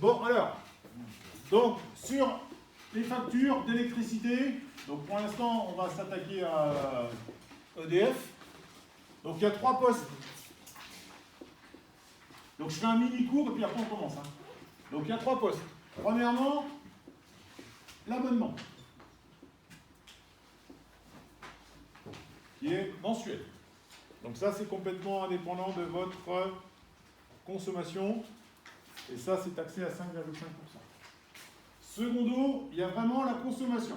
Bon, alors, donc, sur les factures d'électricité, donc pour l'instant, on va s'attaquer à EDF. Donc, il y a 3 postes. Donc, je fais un mini-cours et puis après, on commence. Donc, il y a 3 postes. Premièrement, l'abonnement, qui est mensuel. Donc, ça, c'est complètement indépendant de votre consommation. Et ça, c'est taxé à 5,5%. Secondo, il y a vraiment la consommation.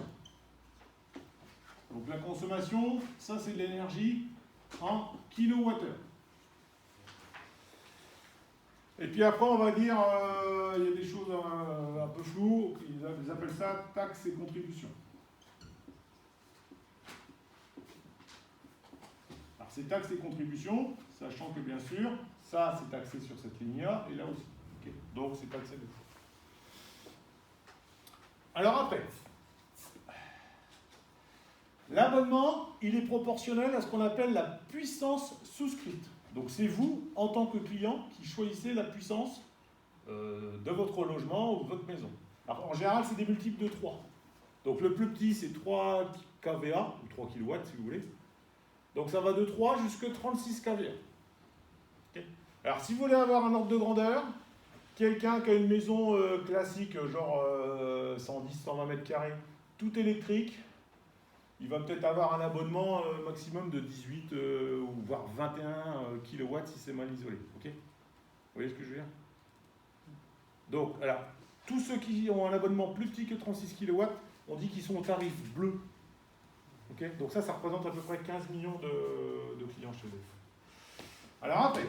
Donc la consommation, ça c'est de l'énergie en kilowattheure. Et puis après, on va dire, il y a des choses un peu floues, ils appellent ça taxes et contributions. Alors c'est taxes et contributions, sachant que bien sûr, ça c'est taxé sur cette ligne-là, et là aussi. Okay. Donc c'est taxé deux fois. Alors après, l'abonnement, il est proportionnel à ce qu'on appelle la puissance souscrite. Donc c'est vous, en tant que client, qui choisissez la puissance de votre logement ou de votre maison. Alors, en général, c'est des multiples de 3. Donc le plus petit, c'est 3 kVA, ou 3 kW si vous voulez. Donc ça va de 3 jusqu'à 36 kVA. Okay. Alors si vous voulez avoir un ordre de grandeur, quelqu'un qui a une maison classique, genre 110-120 mètres carrés, tout électrique, il va peut-être avoir un abonnement maximum de 18 ou voire 21 kW si c'est mal isolé. Okay, vous voyez ce que je veux dire? Donc, alors, tous ceux qui ont un abonnement plus petit que 36 kW, on dit qu'ils sont au tarif bleu. Okay, donc ça représente à peu près 15 millions de clients chez eux. Alors après,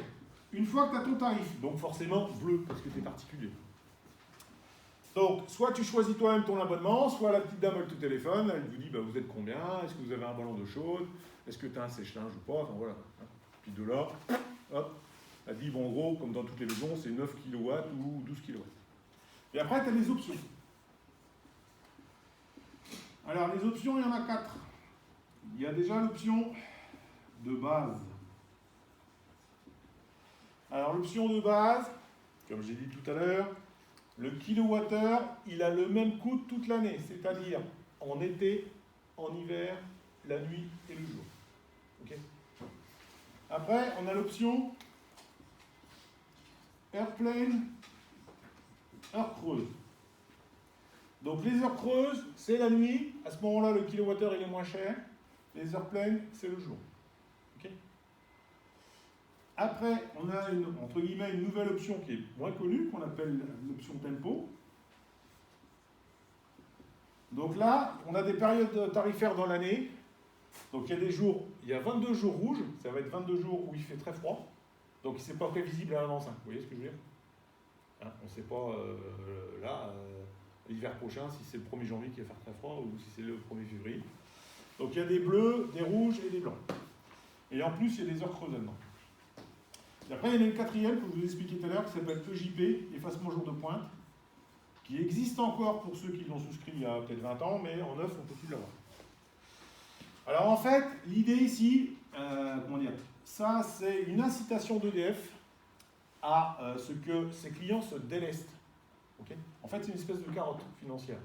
une fois que tu as ton tarif, donc forcément bleu, parce que tu es particulier. Donc, soit tu choisis toi-même ton abonnement, soit la petite dame elle te téléphone, elle vous dit bah, vous êtes combien, est-ce que vous avez un ballon d'eau chaude, est-ce que tu as un sèche-linge ou pas, enfin voilà. Puis de là, hop, elle dit bon en gros, comme dans toutes les maisons, c'est 9 kW ou 12 kW. Et après, tu as les options. Alors, les options, il y en a 4. Il y a déjà l'option de base. Alors, l'option de base, comme j'ai dit tout à l'heure, le kilowattheure, il a le même coût toute l'année, c'est-à-dire en été, en hiver, la nuit et le jour. Okay. Après, on a l'option Airplane, heure creuse. Donc les heures creuses, c'est la nuit. À ce moment-là, le kilowattheure, il est moins cher. Les heures pleines, c'est le jour. Okay. Après, on a entre guillemets une nouvelle option qui est moins connue, qu'on appelle l'option tempo. Donc là, on a des périodes tarifaires dans l'année. Donc il y a des jours, il y a 22 jours rouges, ça va être 22 jours où il fait très froid. Donc c'est pas prévisible à l'avance. Vous voyez ce que je veux dire? On ne sait pas l'hiver prochain si c'est le 1er janvier qui va faire très froid ou si c'est le 1er février. Donc il y a des bleus, des rouges et des blancs. Et en plus, il y a des heures creuses là-dedans. Et après, il y en a une quatrième que je vous ai expliqué tout à l'heure qui s'appelle EJP, effacement jour de pointe, qui existe encore pour ceux qui l'ont souscrit il y a peut-être 20 ans, mais en neuf, on ne peut plus l'avoir. Alors en fait, l'idée ici, comment dire, ça c'est une incitation d'EDF à ce que ses clients se délestent. Okay, en fait, c'est une espèce de carotte financière.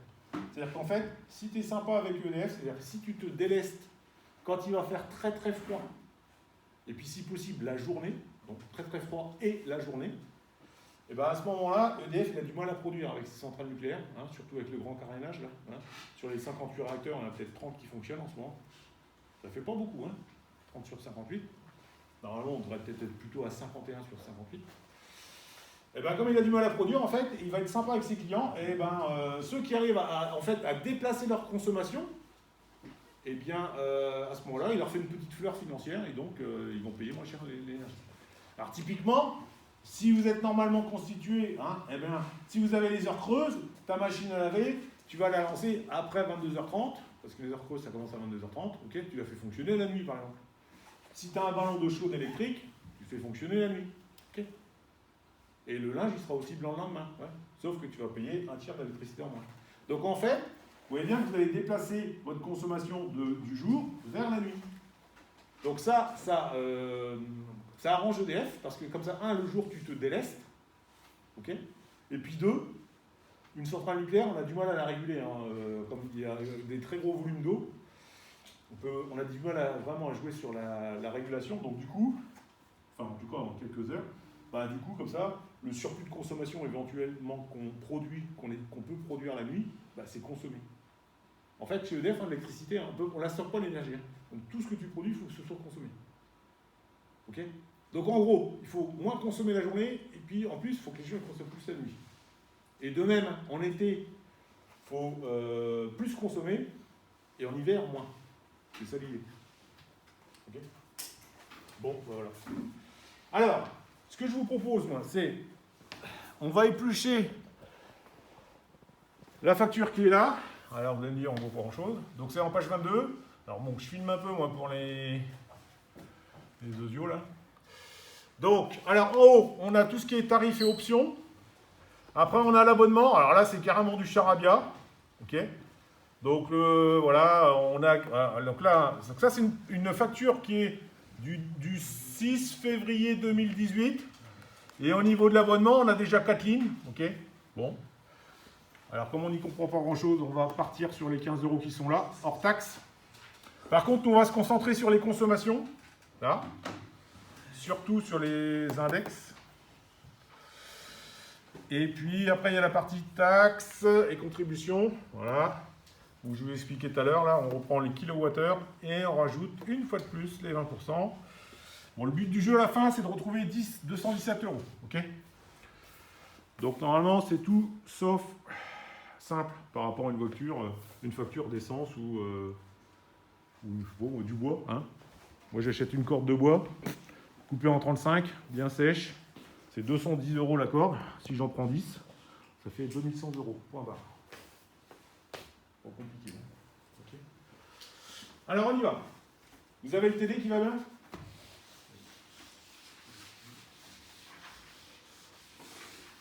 C'est-à-dire qu'en fait, si tu es sympa avec EDF, c'est-à-dire que si tu te délestes quand il va faire très très froid, et puis si possible la journée, donc très très froid et la journée, et bien à ce moment-là, EDF il a du mal à produire avec ses centrales nucléaires, surtout avec le grand carénage. Là, sur les 58 réacteurs, on a peut-être 30 qui fonctionnent en ce moment. Ça fait pas beaucoup, 30 sur 58. Normalement, on devrait peut-être être plutôt à 51 sur 58. Et bien, comme il a du mal à produire, en fait, il va être sympa avec ses clients. Et ceux qui arrivent à déplacer leur consommation, et bien, à ce moment-là, il leur fait une petite fleur financière et donc ils vont payer moins cher l'énergie. Alors, typiquement, si vous êtes normalement constitué, si vous avez les heures creuses, ta machine à laver, tu vas la lancer après 22h30, parce que les heures creuses, ça commence à 22h30, okay, tu la fais fonctionner la nuit, par exemple. Si tu as un ballon d'eau chaude électrique, tu fais fonctionner la nuit. Okay. Et le linge, il sera aussi blanc le lendemain. Ouais. Sauf que tu vas payer un tiers d'électricité en moins. Donc en fait, vous voyez bien que vous allez déplacer votre consommation du jour vers la nuit. Donc ça arrange EDF, parce que comme ça, le jour, tu te délestes. Okay, Et puis 2, une centrale nucléaire, on a du mal à la réguler. Hein, comme il y a des très gros volumes d'eau, on a du mal vraiment à jouer sur la régulation. Donc du coup, enfin en tout cas en quelques heures, bah, du coup comme ça, le surplus de consommation éventuellement qu'on peut produire la nuit, bah, c'est consommé. En fait, chez EDF, l'électricité, on ne la stocke pas l'énergie. Hein. Donc tout ce que tu produis, il faut que ce soit consommé. Ok ? Donc en gros, il faut moins consommer la journée, et puis en plus, il faut que les gens consomment plus la nuit. Et de même, en été, il faut plus consommer, et en hiver, moins. C'est ça l'idée. Ok ? Bon, voilà. Alors, ce que je vous propose, moi, c'est, on va éplucher la facture qui est là. Alors, vous allez me dire, on ne voit pas grand-chose. Donc, c'est en page 22. Alors, bon, je filme un peu, moi, pour les audios, là. Donc, alors, en haut, on a tout ce qui est tarifs et options. Après, on a l'abonnement. Alors là, c'est carrément du charabia. OK ? Donc, voilà, on a... Donc là, ça, c'est une facture qui est du 6 février 2018. Et au niveau de l'abonnement, on a déjà 4 lignes. OK ? Bon. Alors, comme on n'y comprend pas grand-chose, on va partir sur les 15 € qui sont là, hors taxe. Par contre, on va se concentrer sur les consommations. Là. Surtout sur les index. Et puis, après, il y a la partie taxes et contributions. Voilà. Où je vous ai expliqué tout à l'heure. Là, on reprend les kilowattheures et on rajoute une fois de plus les 20%. Bon, le but du jeu à la fin, c'est de retrouver 217 €. OK ? Donc, normalement, c'est tout sauf simple par rapport à une facture d'essence ou du bois. Hein. Moi, j'achète une corde de bois, coupée en 35, bien sèche. C'est 210 € la corde. Si j'en prends 10, ça fait 2100 €. Point barre. Pas compliqué. Hein. Okay. Alors, on y va. Vous avez le TD qui va bien ?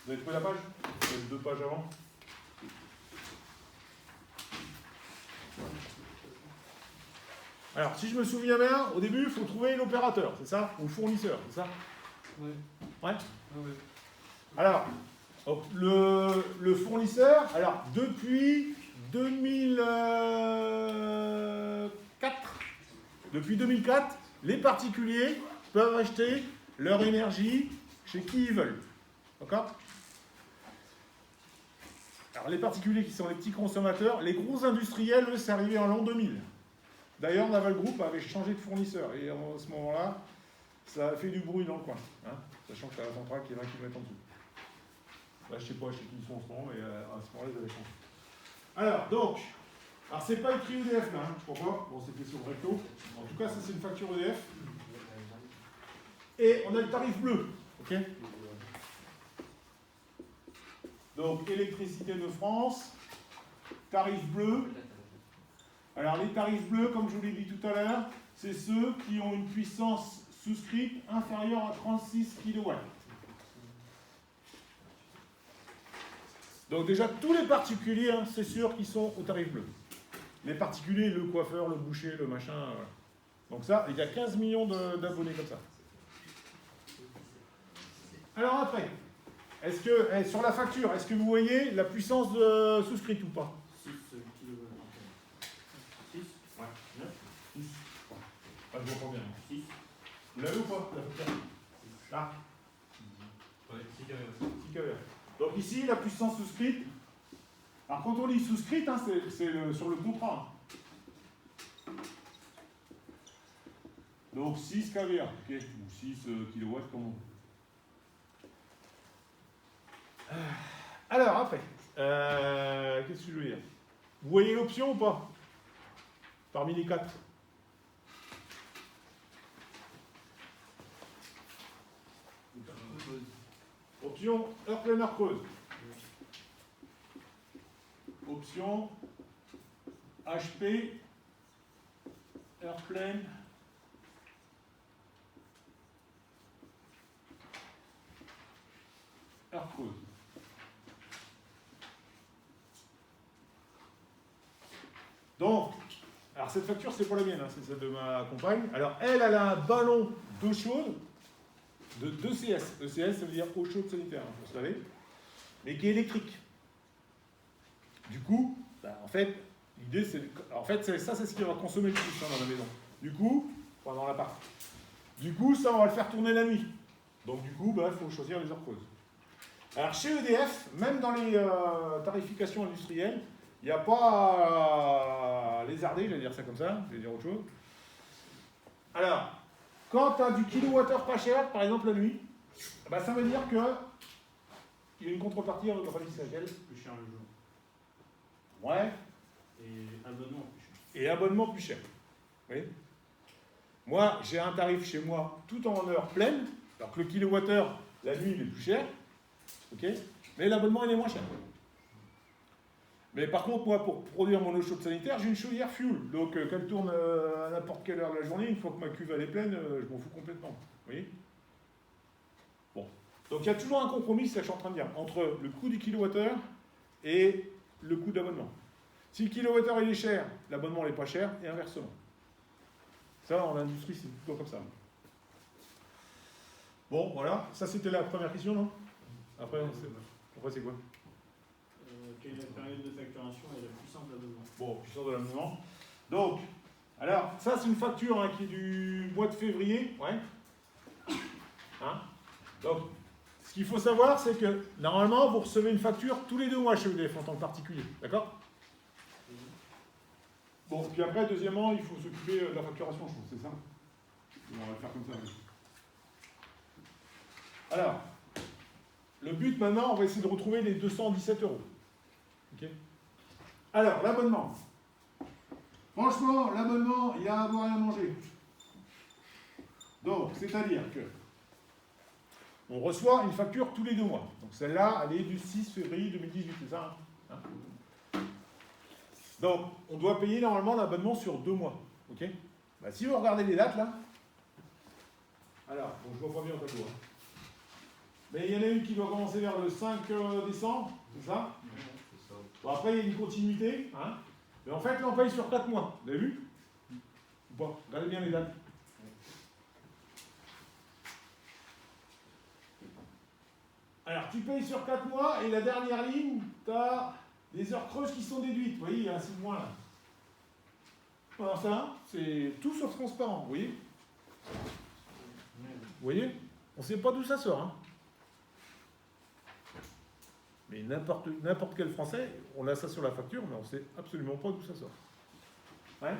Vous avez trouvé la page ? Vous avez 2 pages avant ? Alors, si je me souviens bien, au début, il faut trouver l'opérateur, c'est ça ? Ou le fournisseur, c'est ça ? Oui. Ouais ? Oui. Alors, le fournisseur, alors, depuis 2004, les particuliers peuvent acheter leur énergie chez qui ils veulent. D'accord ? Alors, les particuliers qui sont les petits consommateurs, les gros industriels, eux, c'est arrivé en l'an 2000. D'ailleurs, Naval Group avait changé de fournisseur, et à ce moment-là, ça a fait du bruit dans le coin, hein, sachant que c'est la centrale qui est 20 km en dessous. Là, je ne sais pas chez qui ils sont en ce moment, mais à ce moment-là, ils avaient changé. Alors, donc, c'est pas écrit EDF là, hein, je crois pas. Bon, c'était sur le recto. En tout cas, ça, c'est une facture EDF. Et on a le tarif bleu, ok ? Donc, électricité de France, tarif bleu. Alors, les tarifs bleus, comme je vous l'ai dit tout à l'heure, c'est ceux qui ont une puissance souscrite inférieure à 36 kW. Donc déjà, tous les particuliers, hein, c'est sûr qu'ils sont au tarif bleu. Les particuliers, le coiffeur, le boucher, le machin. Voilà. Donc ça, il y a 15 millions d'abonnés comme ça. Alors après, est-ce que, sur la facture, est-ce que vous voyez la puissance souscrite ou pas ? 6 kW. 6 Ouais. 6. Ah, je vois pas bien. 6. Vous l'avez ou pas, la facture ? Là. Ouais, 6 kW. 6 kW. Donc ici, la puissance souscrite. Alors quand on dit souscrite, hein, c'est sur le contrat. Donc 6 kVA, ok, ou 6 kW comme on veut. Alors après, qu'est-ce que je veux dire ? Vous voyez l'option ou pas ? Parmi les 4. Option heure pleine, heure creuse. Option HP, heure pleine, heure creuse. Donc, alors cette facture, c'est pas la mienne, hein, c'est celle de ma compagne. Alors, elle a un ballon d'eau chaude d'ECS. ECS, ça veut dire eau chaude sanitaire, hein, vous savez. mais qui est électrique. Du coup, bah, en fait, l'idée c'est... En fait, ça c'est ce qui va consommer le plus dans la maison. Du coup, pendant l'appart. Du coup, ça on va le faire tourner la nuit. Donc du coup, il faut choisir les heures creuses. Alors chez EDF, même dans les tarifications industrielles, il n'y a pas lézardé, je vais dire ça comme ça, je vais dire autre chose. Alors, quand tu as du kilowattheure pas cher, par exemple la nuit, bah, ça veut dire que il y a une contrepartie, on va pas dire c'est laquelle. Plus cher le jour. Ouais. Et abonnement plus cher. Et abonnement plus cher. Oui. Moi, j'ai un tarif chez moi tout en heure pleine, alors que le kilowattheure, la nuit, il est plus cher. Ok. Mais l'abonnement, il est moins cher. Mais par contre, moi, pour produire mon eau chaude sanitaire, j'ai une chaudière fuel. Donc, qu'elle tourne à n'importe quelle heure de la journée, une fois que ma cuve elle est pleine, je m'en fous complètement. Vous voyez? Bon. Donc, il y a toujours un compromis, c'est ce que je suis en train de dire, entre le coût du kilowattheure et le coût d'abonnement. Si le kilowattheure il est cher, l'abonnement n'est pas cher, et inversement. Ça, en industrie, c'est plutôt comme ça. Bon, voilà. Ça, c'était la première question, non? Après, c'est quoi? Quelle est la période de facturation et la puissance d'abonnement? Bon, puissance de l'abonnement. Donc, alors, ça, c'est une facture qui est du mois de février. Ouais. Hein? Donc, ce qu'il faut savoir, c'est que, normalement, vous recevez une facture tous les 2 mois chez EDF en tant que particulier. D'accord? Bon, puis après, deuxièmement, il faut s'occuper de la facturation, je trouve, c'est ça? On va le faire comme ça. Oui. Alors, le but maintenant, on va essayer de retrouver les 217 €. Ok? Alors, l'abonnement. Franchement, l'abonnement, il y a à boire et à manger. Donc, c'est-à-dire que on reçoit une facture tous les 2 mois. Donc celle-là, elle est du 6 février 2018, c'est ça? Hein? Donc, on doit payer normalement l'abonnement sur 2 mois. Ok? Bah, si vous regardez les dates là, alors, bon, je vois pas bien au tableau. Hein. Mais il y en a une qui doit commencer vers le 5 décembre, c'est ça? Bon, après, il y a une continuité. Hein? Mais en fait, là, on paye sur 4 mois. Vous avez vu? Ou pas? Regardez bien les dates. Alors, tu payes sur 4 mois et la dernière ligne, tu as des heures creuses qui sont déduites. Vous voyez, il y a un 6 mois là. Alors ça, c'est tout sauf transparent. Vous voyez? Vous voyez? On ne sait pas d'où ça sort. Hein? Mais n'importe quel Français, on a ça sur la facture, mais on ne sait absolument pas d'où ça sort. Ouais?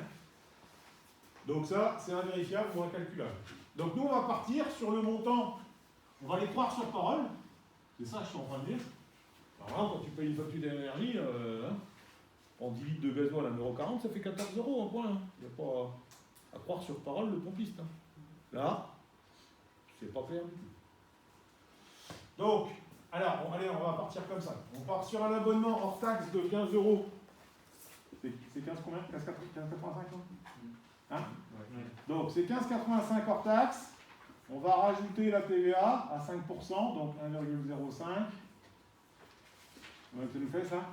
Donc ça, c'est invérifiable ou incalculable. Donc nous, on va partir sur le montant, on va les croire sur parole. C'est ça que je suis en train de dire. Alors là, quand tu payes une facture d'énergie, en 10 litres de gasoil à 1,40 €, ça fait 14 € un point. Hein. Il n'y a pas à croire sur parole le pompiste. Hein. Là, c'est pas clair du tout. Donc, alors, allez, on va partir comme ça. On part sur un abonnement hors taxe de 15 €. C'est 15 combien? 15,85 hein? Ouais. Donc, c'est 15,85 hors taxe. On va rajouter la TVA à 5%, donc 1,05. Ça nous fait ça?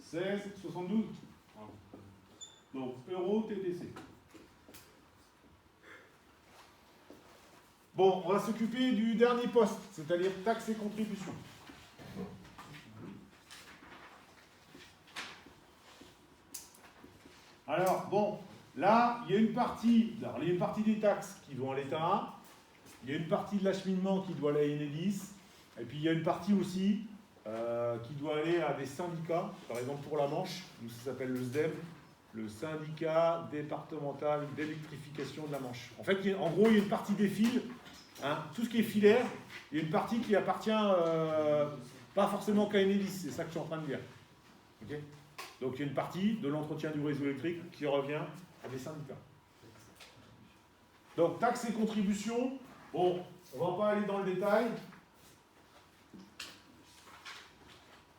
C'est 16,72. Donc, euro TTC. Bon, on va s'occuper du dernier poste, c'est-à-dire taxes et contributions. Alors, bon, là, il y a une partie des taxes qui vont à l'État, il y a une partie de l'acheminement qui doit aller à Enedis, et puis il y a une partie aussi qui doit aller à des syndicats, par exemple pour la Manche, nous ça s'appelle le SDEM, le syndicat départemental d'électrification de la Manche. En fait, en gros, il y a une partie des fils, hein, tout ce qui est filaire, il y a une partie qui appartient pas forcément qu'à Enedis, c'est ça que je suis en train de dire. Okay, donc il y a une partie de l'entretien du réseau électrique qui revient à des syndicats. Donc taxes et contributions, bon, on ne va pas aller dans le détail.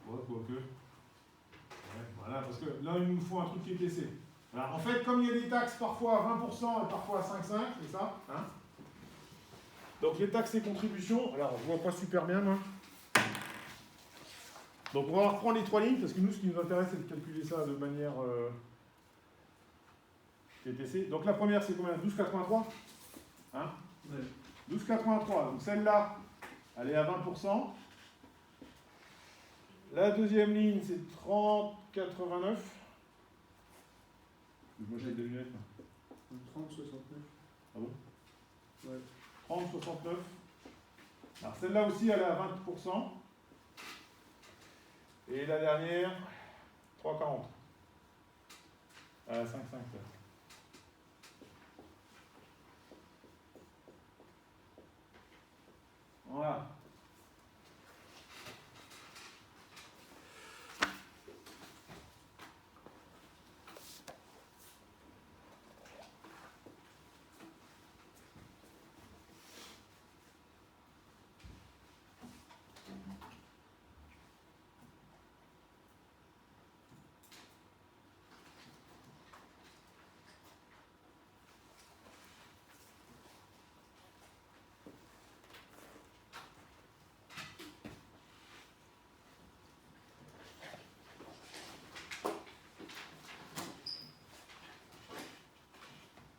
Ouais, quoique. Ouais, voilà, parce que là, il nous faut un truc qui est caissé. Alors en fait, comme il y a des taxes parfois à 20% et parfois à 5,5, c'est ça, hein? Donc les taxes et contributions, alors je vois pas super bien moi. Donc on va reprendre les trois lignes, parce que nous, ce qui nous intéresse, c'est de calculer ça de manière TTC. Donc la première, c'est combien? 12,83, hein? Ouais. 12,83, donc celle-là, elle est à 20%. La deuxième ligne, c'est 30,89. Moi j'ai des lunettes. 30,69. Ah bon? Ouais. 30,69. Alors celle-là aussi, elle est à 20%. Et la dernière, 3,40. À 5,5. Voilà.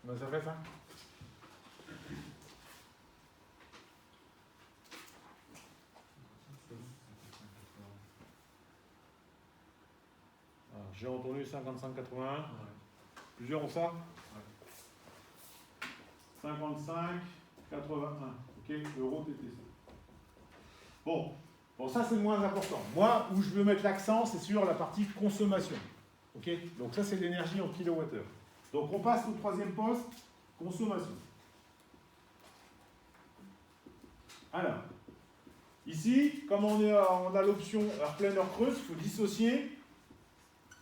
Ben, ça fait ça. J'ai entendu 55,81. Plusieurs ont ça? 55,81. Ok, euro TTC. Bon, ça c'est le moins important. Moi, où je veux mettre l'accent, c'est sur la partie consommation. Ok, donc ça c'est l'énergie en kilowattheure. Donc on passe au troisième poste, consommation. Alors, ici, comme on a l'option heure pleine, heure creuse, il faut dissocier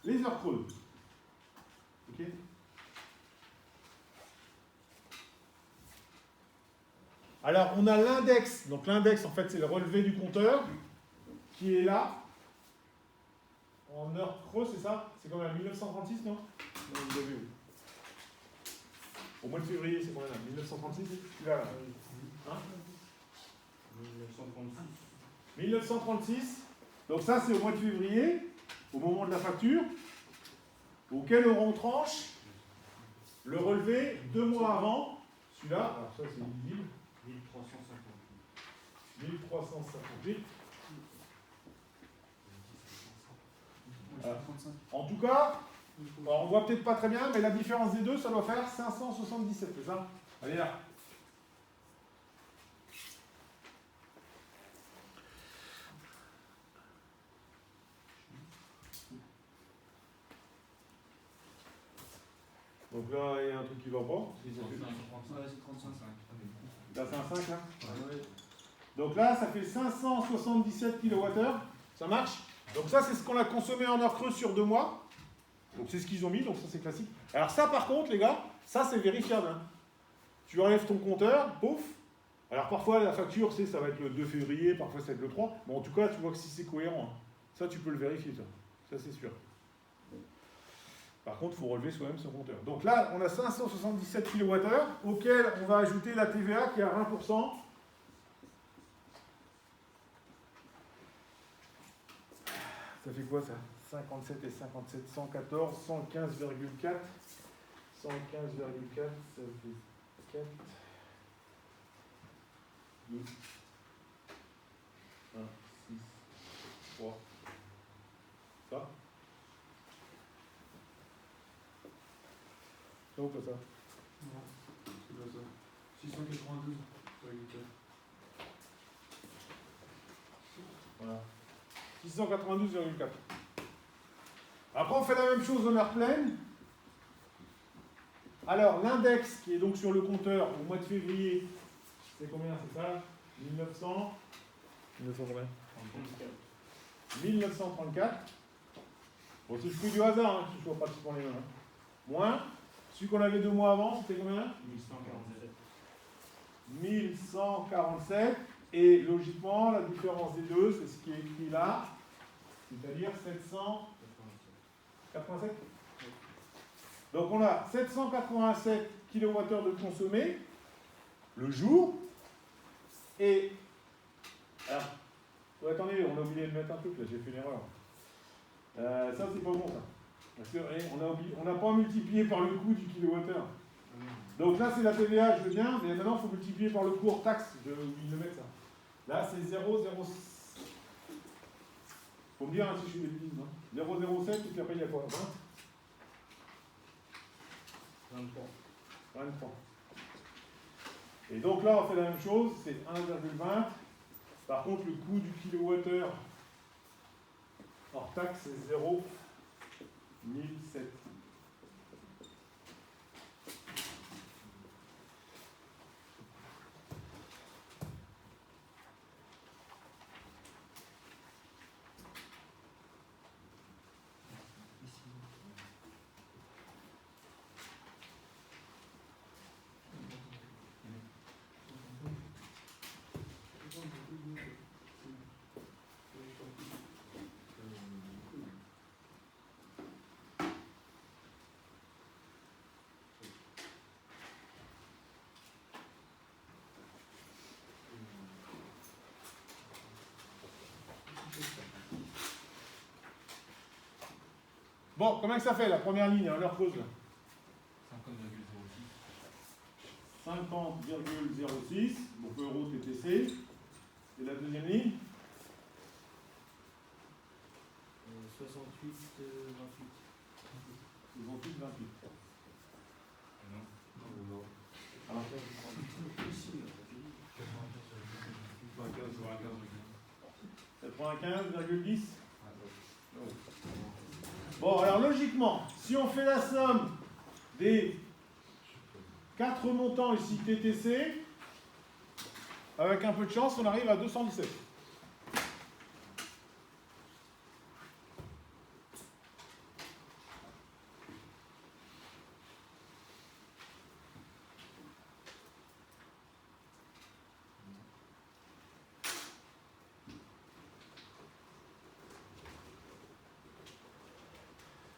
les heures creuses. Ok. Alors, on a l'index. Donc l'index, en fait, c'est le relevé du compteur qui est là. En heure creuse, c'est ça? C'est comme à 1936, non? Non, vous l'avez où? Au mois de février, c'est combien là? 1936? Celui-là, là. Hein? 1936. 1936. Donc ça, c'est au mois de février, au moment de la facture, auquel on tranche le relevé 2 mois avant. Celui-là, alors ça, c'est visible. 1358. 1358. En tout cas, on voit peut-être pas très bien, mais la différence des deux, ça doit faire 577, c'est ça? Allez là. Donc là, il y a un truc qui va pas. Là, c'est un 5, là? Donc là, ça fait 577 kWh. Ça marche? Donc ça, c'est ce qu'on a consommé en heure creuse sur 2 mois. Donc c'est ce qu'ils ont mis, donc ça c'est classique. Alors ça, par contre, les gars, ça c'est vérifiable. Hein. Tu enlèves ton compteur, pouf. Alors parfois, la facture, ça va être le 2 février, parfois ça va être le 3. Mais en tout cas, tu vois que si c'est cohérent, hein. Ça tu peux le vérifier, ça. Ça c'est sûr. Par contre, il faut relever soi-même son compteur. Donc là, on a 577 kWh, auquel on va ajouter la TVA qui est à 20%. Ça fait quoi ça? 57 et 57, 114, 115,4. 115,4, ça fait 4, 2, 1, 6, 3. Ça? Ça ou pas ça? Non, c'est pas ça. 692. Voilà. 692,4. Après, on fait la même chose en heure pleine. Alors, l'index qui est donc sur le compteur au mois de février, c'est combien? C'est ça? 1900. 1900 combien? 1934. Bon, c'est le fruit du hasard, hein, qui soit pratiquement les mêmes. Hein. Moins. Celui qu'on avait 2 mois avant, c'était combien? 1147. 1147. Et logiquement, la différence des deux, c'est ce qui est écrit là, c'est-à-dire 787. Donc on a 787 kWh de consommé le jour. Et alors, oh, attendez, on a oublié de mettre un truc là, j'ai fait une erreur. Ça c'est pas bon ça. Parce que on n'a pas multiplié par le coût du kilowattheure. Donc là c'est la TVA, je veux bien, mais maintenant il faut multiplier par le coût hors taxe. J'ai oublié de mettre ça. Là c'est 0,0. Faut me dire hein, si je suis des bêtises. 0,07 et puis après il y a quoi 23. 23. Et donc là on fait la même chose, c'est 1,20. Par contre le coût du kilowattheure hors taxe c'est 0,1007. Bon, comment que ça fait la première ligne, hein, l'heure creuse là 50,06, donc euro TTC. Et la deuxième ligne 68, 28. 68, 28. Non. Alors, 95,10. Bon, alors logiquement, si on fait la somme des 4 montants ici TTC, avec un peu de chance, on arrive à 217.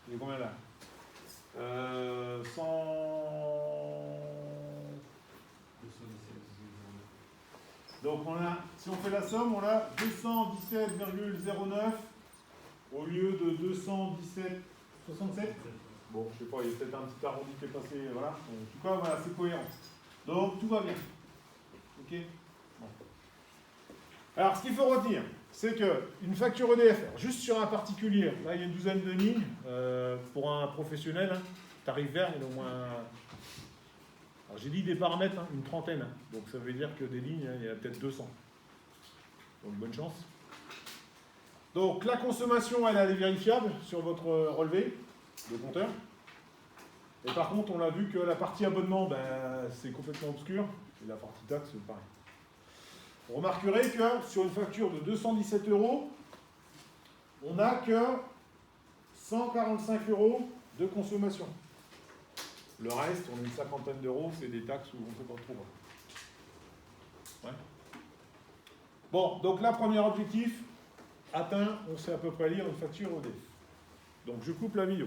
Il est combien là 100... Donc on a, si on fait la somme, on a 217,09 au lieu de 217,67. Bon, je sais pas, il y a peut-être un petit arrondi qui est passé, voilà. En tout cas, voilà, c'est cohérent. Donc tout va bien. Ok. Bon. Alors, ce qu'il faut retenir, c'est qu'une facture EDF, juste sur un particulier, là il y a une douzaine de lignes, pour un professionnel, hein, tarif vert, il y a au moins... Alors j'ai dit des paramètres, hein, une trentaine, hein, donc ça veut dire que des lignes, hein, il y en a peut-être 200. Donc bonne chance. Donc la consommation, elle est vérifiable sur votre relevé de compteur. Et par contre, on a vu que la partie abonnement, ben, c'est complètement obscur, et la partie taxe, c'est pareil. Vous remarquerez que sur une facture de 217 €, on n'a que 145 € de consommation. Le reste, on a une cinquantaine d'euros, c'est des taxes où on ne peut pas trouver. Ouais. Bon, donc là, premier objectif atteint, on sait à peu près lire une facture EDF. Donc je coupe la vidéo.